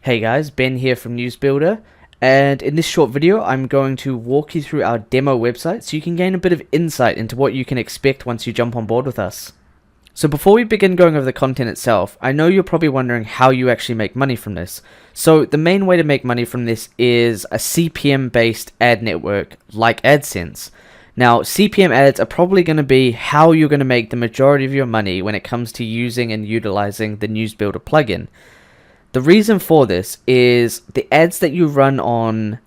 Hey guys, Ben here from NewsBuilder, and in this short video I'm going to walk you through our demo website so you can gain a bit of insight into what you can expect once you jump on board with us. So before we begin going over the content itself, I know you're probably wondering how you actually make money from this. So the main way to make money from this is a CPM based ad network like AdSense. Now, CPM ads are probably going to be how you're going to make the majority of your money when it comes to using and utilizing the NewsBuilder plugin. The reason for this is the ads that you run on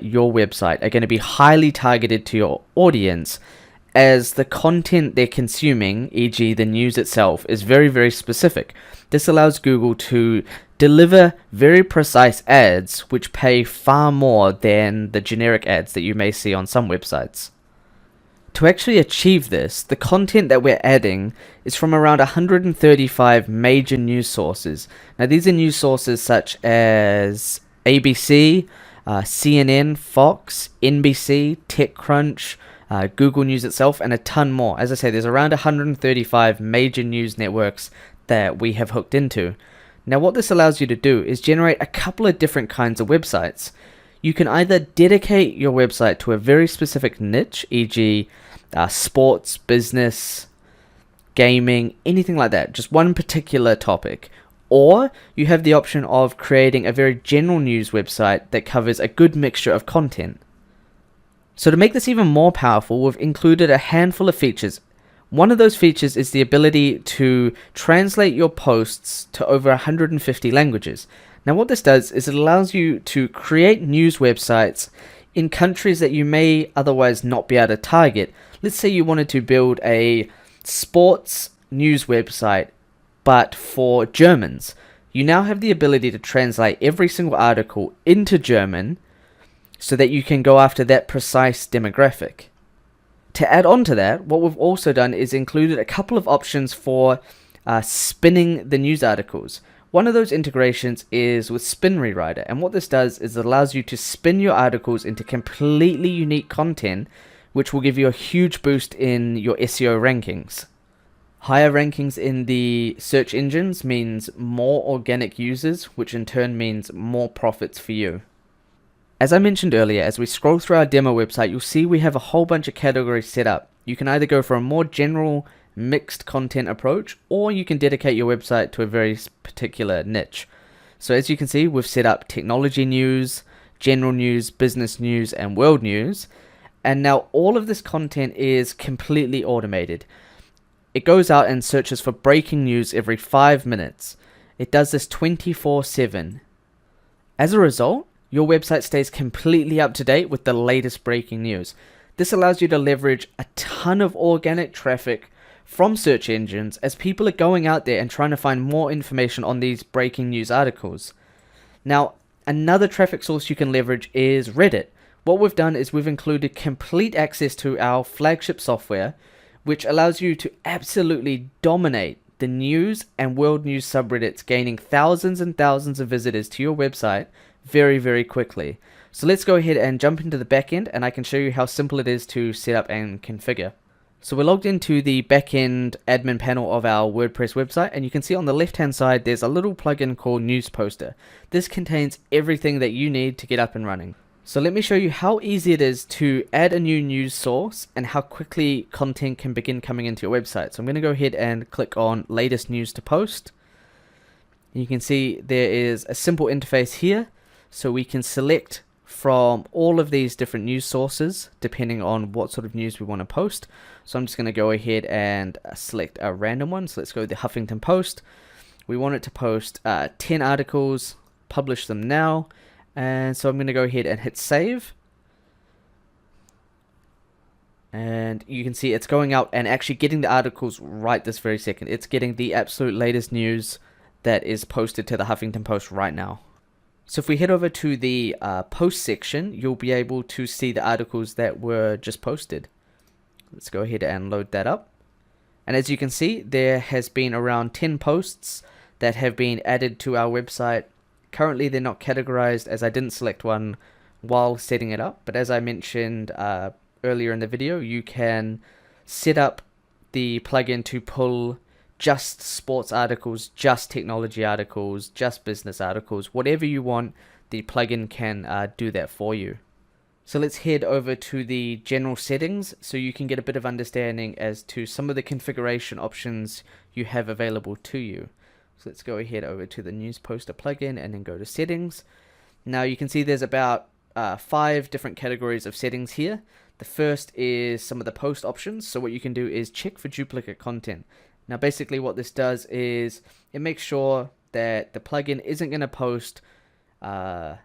your website are going to be highly targeted to your audience, as the content they're consuming, e.g. the news itself, is very, very specific. This allows Google to deliver very precise ads which pay far more than the generic ads that you may see on some websites. To actually achieve this, the content that we're adding is from around 135 major news sources. Now, these are news sources such as ABC, CNN, Fox, NBC, TechCrunch, Google News itself, and a ton more. As I say, there's around 135 major news networks that we have hooked into. Now, what this allows you to do is generate a couple of different kinds of websites. You can either dedicate your website to a very specific niche, e.g. Sports, business, gaming, anything like that, just one particular topic. Or you have the option of creating a very general news website that covers a good mixture of content. So to make this even more powerful, we've included a handful of features. One of those features is the ability to translate your posts to over 150 languages. Now what this does is it allows you to create news websites in countries that you may otherwise not be able to target. Let's say you wanted to build a sports news website, but for Germans. You now have the ability to translate every single article into German so that you can go after that precise demographic. To add on to that, what we've also done is included a couple of options for spinning the news articles. One of those integrations is with Spin Rewriter, and what this does is it allows you to spin your articles into completely unique content, which will give you a huge boost in your SEO rankings. Higher rankings in the search engines means more organic users, which in turn means more profits for you. As I mentioned earlier, as we scroll through our demo website, you'll see we have a whole bunch of categories set up. You can either go for a more general mixed content approach, or you can dedicate your website to a very particular niche. So as you can see, we've set up technology news, general news, business news, and world news. And now all of this content is completely automated. It goes out and searches for breaking news every 5 minutes. It does this 24/7. As a result, your website stays completely up to date with the latest breaking news. This allows you to leverage a ton of organic traffic from search engines as people are going out there and trying to find more information on these breaking news articles. Now, another traffic source you can leverage is Reddit. What we've done is we've included complete access to our flagship software, which allows you to absolutely dominate the news and world news subreddits, gaining thousands and thousands of visitors to your website very, very quickly. So let's go ahead and jump into the backend, and I can show you how simple it is to set up and configure. So we're logged into the backend admin panel of our WordPress website, and you can see on the left hand side there's a little plugin called NewsPoster. This contains everything that you need to get up and running. So let me show you how easy it is to add a new news source and how quickly content can begin coming into your website. So I'm going to go ahead and click on latest news to post. You can see there is a simple interface here, so we can select from all of these different news sources depending on what sort of news we want to post. So I'm just going to go ahead and select a random one. So let's go to the Huffington Post. We want it to post 10 articles, publish them now, and so I'm going to go ahead and hit save, and you can see it's going out and actually getting the articles right this very second. It's getting the absolute latest news that is posted to the Huffington Post right now. So if we head over to the post section, you'll be able to see the articles that were just posted. Let's go ahead and load that up. And as you can see, there has been around 10 posts that have been added to our website. Currently, they're not categorized as I didn't select one while setting it up. But as I mentioned earlier in the video, you can set up the plugin to pull just sports articles, just technology articles, just business articles, whatever you want, the plugin can do that for you. So let's head over to the general settings so you can get a bit of understanding as to some of the configuration options you have available to you. So let's go ahead over to the News Poster plugin and then go to settings. Now you can see there's about 5 different categories of settings here. The first is some of the post options. So what you can do is check for duplicate content. Now basically what this does is it makes sure that the plugin isn't going to post the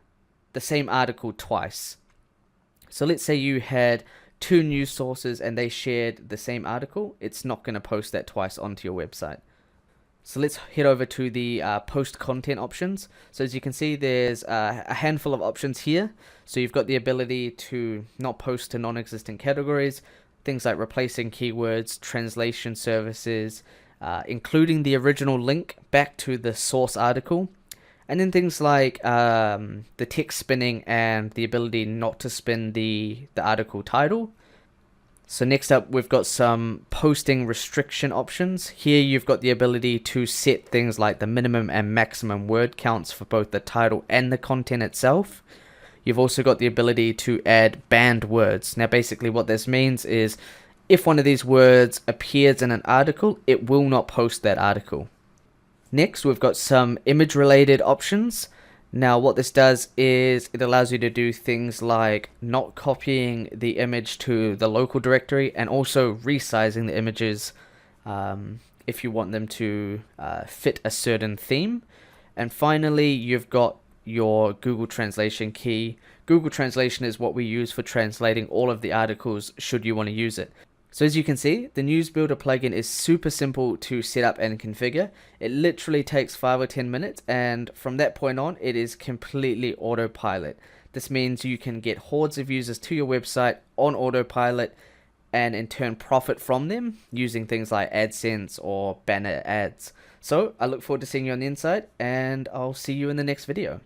same article twice. So let's say you had 2 news sources and they shared the same article. It's not going to post that twice onto your website. So let's head over to the post content options. So as you can see, there's a handful of options here. So you've got the ability to not post to non-existent categories, things like replacing keywords, translation services, including the original link back to the source article, and then things like the text spinning and the ability not to spin the article title. So next up, we've got some posting restriction options. Here you've got the ability to set things like the minimum and maximum word counts for both the title and the content itself. You've also got the ability to add banned words. Now basically what this means is if one of these words appears in an article, it will not post that article. Next, we've got some image related options. Now what this does is it allows you to do things like not copying the image to the local directory and also resizing the images if you want them to fit a certain theme. And finally, you've got your Google Translation key. Google Translation is what we use for translating all of the articles should you want to use it. So as you can see, the NewsBuilder plugin is super simple to set up and configure. It literally takes 5 or 10 minutes, and from that point on, it is completely autopilot. This means you can get hordes of users to your website on autopilot and in turn profit from them using things like AdSense or banner ads. So I look forward to seeing you on the inside, and I'll see you in the next video.